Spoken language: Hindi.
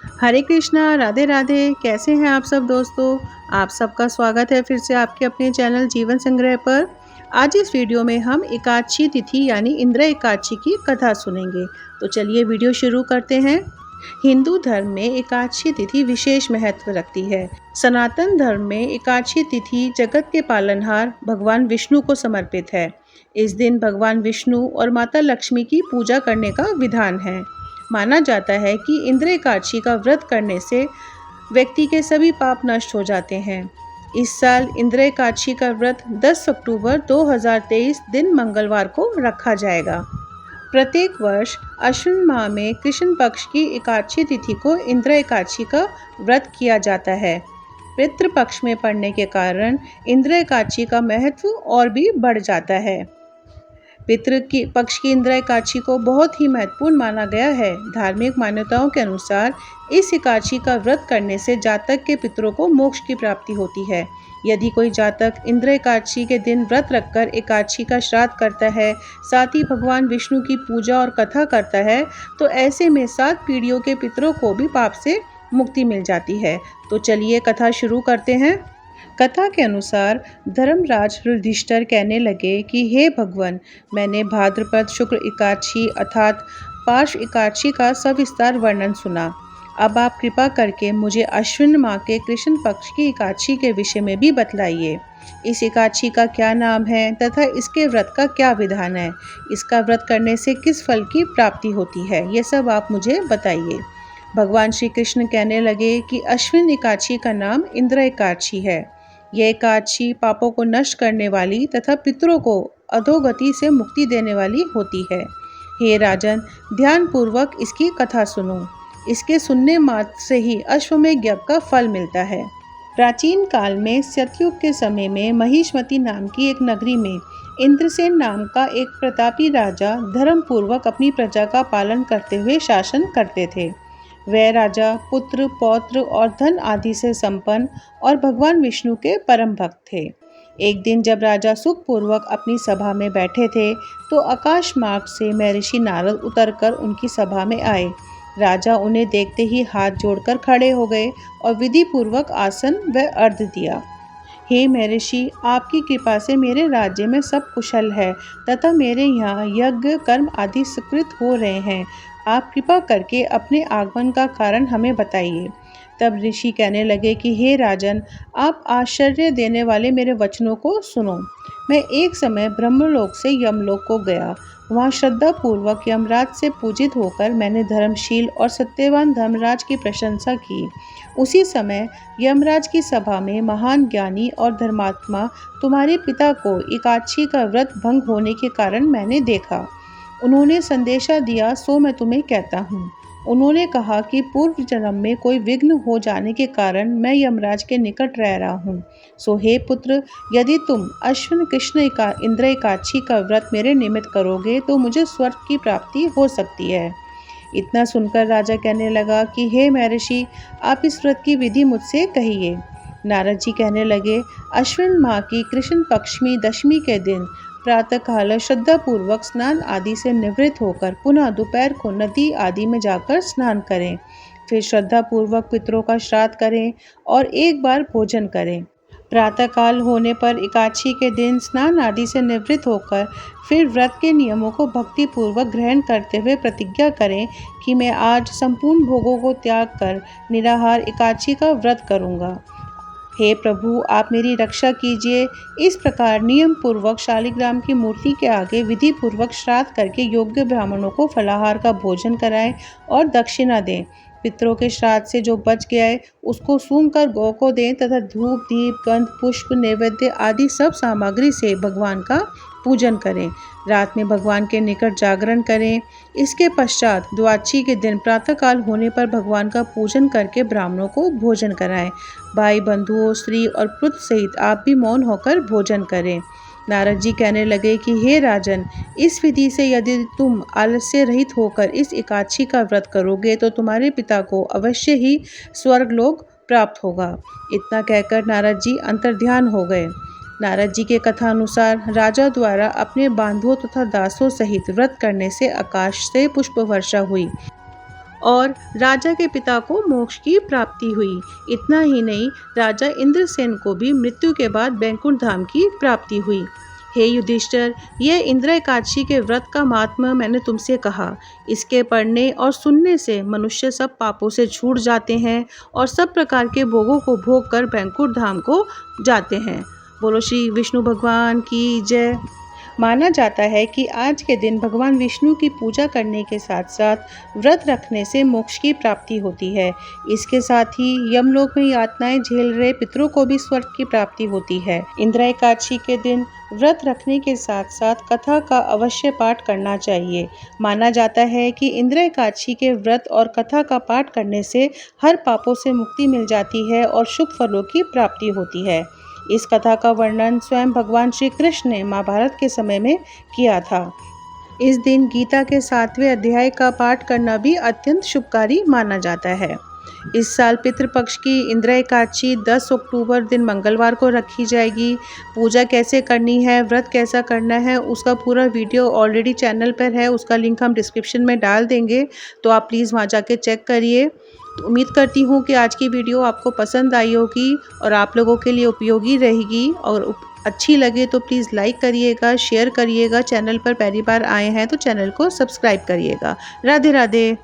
हरे कृष्णा, राधे राधे। कैसे हैं आप सब दोस्तों? आप सबका स्वागत है फिर से आपके अपने चैनल जीवन संग्रह पर। आज इस वीडियो में हम एकादशी तिथि यानी इंद्र एकादशी की कथा सुनेंगे। तो चलिए वीडियो शुरू करते हैं। हिंदू धर्म में एकादशी तिथि विशेष महत्व रखती है। सनातन धर्म में एकादशी तिथि जगत के पालनहार भगवान विष्णु को समर्पित है। इस दिन भगवान विष्णु और माता लक्ष्मी की पूजा करने का विधान है। माना जाता है कि इंद्र एकादशी का व्रत करने से व्यक्ति के सभी पाप नष्ट हो जाते हैं। इस साल इंद्र एकादशी का व्रत 10 अक्टूबर 2023 दिन मंगलवार को रखा जाएगा। प्रत्येक वर्ष अश्विन माह में कृष्ण पक्ष की एकादशी तिथि को इंद्र एकादशी का व्रत किया जाता है। पितृ पक्ष में पड़ने के कारण इंद्र एकादशी का महत्व और भी बढ़ जाता है। पितृ की पक्ष की इंद्र एकादशी को बहुत ही महत्वपूर्ण माना गया है। धार्मिक मान्यताओं के अनुसार इस एकादशी का व्रत करने से जातक के पितरों को मोक्ष की प्राप्ति होती है। यदि कोई जातक इंद्र एकादशी के दिन व्रत रखकर एकादशी का श्राद्ध करता है, साथ ही भगवान विष्णु की पूजा और कथा करता है, तो ऐसे में 7 पीढ़ियों के पितरों को भी पाप से मुक्ति मिल जाती है। तो चलिए कथा शुरू करते हैं। कथा के अनुसार धर्मराज युधिष्ठिर कहने लगे कि हे भगवान, मैंने भाद्रपद शुक्ल एकादशी अर्थात पार्श्व एकादशी का सविस्तार वर्णन सुना। अब आप कृपा करके मुझे अश्विन माह के कृष्ण पक्ष की एकादशी के विषय में भी बतलाइए। इस एकादशी का क्या नाम है तथा इसके व्रत का क्या विधान है? इसका व्रत करने से किस फल की प्राप्ति होती है? ये सब आप मुझे बताइए। भगवान श्री कृष्ण कहने लगे कि अश्विन एकादशी का नाम इंद्र एकादशी है। यह एकादशी पापों को नष्ट करने वाली तथा पितरों को अधोगति से मुक्ति देने वाली होती है। हे राजन, ध्यान पूर्वक इसकी कथा सुनो। इसके सुनने मात्र से ही अश्वमेध यज्ञ का फल मिलता है। प्राचीन काल में सतयुग के समय में महिष्मती नाम की एक नगरी में इंद्रसेन नाम का एक प्रतापी राजा धर्म पूर्वक अपनी प्रजा का पालन करते हुए शासन करते थे। वह राजा पुत्र, पौत्र और धन आदि से संपन्न और भगवान विष्णु के परम भक्त थे। एक दिन जब राजा सुखपूर्वक अपनी सभा में बैठे थे, तो आकाश मार्ग से महर्षि नारद उतरकर उनकी सभा में आए। राजा उन्हें देखते ही हाथ जोड़कर खड़े हो गए और विधि पूर्वक आसन व अर्घ्य दिया। हे महर्षि, आपकी कृपा से मेरे राज्य में सब कुशल है तथा मेरे यहाँ यज्ञ कर्म आदि सुकृत हो रहे हैं। आप कृपा करके अपने आगमन का कारण हमें बताइए। तब ऋषि कहने लगे कि हे राजन, आप आश्चर्य देने वाले मेरे वचनों को सुनो। मैं एक समय ब्रह्मलोक से यमलोक को गया। वहाँ श्रद्धा पूर्वक यमराज से पूजित होकर मैंने धर्मशील और सत्यवान धर्मराज की प्रशंसा की। उसी समय यमराज की सभा में महान ज्ञानी और धर्मात्मा तुम्हारे पिता को एकादशी का व्रत भंग होने के कारण मैंने देखा। उन्होंने संदेशा दिया, सो मैं तुम्हें कहता हूँ। उन्होंने कहा कि पूर्व जन्म में कोई विघ्न हो जाने के कारण मैं यमराज के निकट रह रहा हूँ। सो हे पुत्र, यदि तुम अश्विन कृष्ण इंद्र एकादशी का व्रत मेरे निमित्त करोगे तो मुझे स्वर्ग की प्राप्ति हो सकती है। इतना सुनकर राजा कहने लगा कि हे महर्षि, आप इस व्रत की विधि मुझसे कहिए। नारद जी कहने लगे, अश्विन माह की कृष्ण पक्षमी दशमी के दिन प्रातःकाल श्रद्धापूर्वक स्नान आदि से निवृत्त होकर पुनः दोपहर को नदी आदि में जाकर स्नान करें। फिर श्रद्धापूर्वक पितरों का श्राद्ध करें और एक बार भोजन करें। प्रातःकाल होने पर एकादशी के दिन स्नान आदि से निवृत्त होकर फिर व्रत के नियमों को भक्तिपूर्वक ग्रहण करते हुए प्रतिज्ञा करें कि मैं आज संपूर्ण भोगों को त्याग कर निराहार एकादशी का व्रत करूँगा। हे प्रभु, आप मेरी रक्षा कीजिए। इस प्रकार नियम पूर्वक शालिग्राम की मूर्ति के आगे विधि पूर्वक श्राद्ध करके योग्य ब्राह्मणों को फलाहार का भोजन कराएं और दक्षिणा दें। पितरों के श्राद्ध से जो बच गया है उसको सूंघकर गौ को दें तथा धूप, दीप, गंध, पुष्प, नैवेद्य आदि सब सामग्री से भगवान का पूजन करें। रात में भगवान के निकट जागरण करें। इसके पश्चात द्वादशी के दिन प्रातःकाल होने पर भगवान का पूजन करके ब्राह्मणों को भोजन कराएं। भाई बंधुओं, स्त्री और पुत्र सहित आप भी मौन होकर भोजन करें। नारद जी कहने लगे कि हे राजन, इस विधि से यदि तुम आलस्य रहित होकर इस एकादशी का व्रत करोगे तो तुम्हारे पिता को अवश्य ही स्वर्गलोक प्राप्त होगा। इतना कहकर नारद जी अंतर्ध्यान हो गए। नारद जी के कथा अनुसार राजा द्वारा अपने बांधुओं तथा दासों सहित व्रत करने से आकाश से पुष्प वर्षा हुई और राजा के पिता को मोक्ष की प्राप्ति हुई। इतना ही नहीं, राजा इंद्रसेन को भी मृत्यु के बाद बैकुंठ धाम की प्राप्ति हुई। हे युधिष्ठिर, यह इंद्र एकादशी के व्रत का महात्म्य मैंने तुमसे कहा। इसके पढ़ने और सुनने से मनुष्य सब पापों से छूट जाते हैं और सब प्रकार के भोगों को भोग कर बैकुंठ धाम को जाते हैं। बोलो श्री विष्णु भगवान की जय। माना जाता है कि आज के दिन भगवान विष्णु की पूजा करने के साथ साथ व्रत रखने से मोक्ष की प्राप्ति होती है। इसके साथ ही यमलोक में यातनाएं झेल रहे पितरों को भी स्वर्ग की प्राप्ति होती है। इंद्र एकादशी के दिन व्रत रखने के साथ साथ कथा का अवश्य पाठ करना चाहिए। माना जाता है कि इंद्र एकादशी के व्रत और कथा का पाठ करने से हर पापों से मुक्ति मिल जाती है और शुभ फलों की प्राप्ति होती है। इस कथा का वर्णन स्वयं भगवान श्री कृष्ण ने महाभारत के समय में किया था। इस दिन गीता के 7वें अध्याय का पाठ करना भी अत्यंत शुभकारी माना जाता है। इस साल पितृपक्ष की इंद्र एकादशी 10 अक्टूबर दिन मंगलवार को रखी जाएगी। पूजा कैसे करनी है, व्रत कैसा करना है, उसका पूरा वीडियो ऑलरेडी चैनल पर है। उसका लिंक हम डिस्क्रिप्शन में डाल देंगे, तो आप प्लीज़ वहाँ जाके चेक करिए। तो उम्मीद करती हूँ कि आज की वीडियो आपको पसंद आई होगी और आप लोगों के लिए उपयोगी रहेगी। और अच्छी लगे तो प्लीज़ लाइक करिएगा, शेयर करिएगा। चैनल पर पहली बार आए हैं तो चैनल को सब्सक्राइब करिएगा। राधे राधे।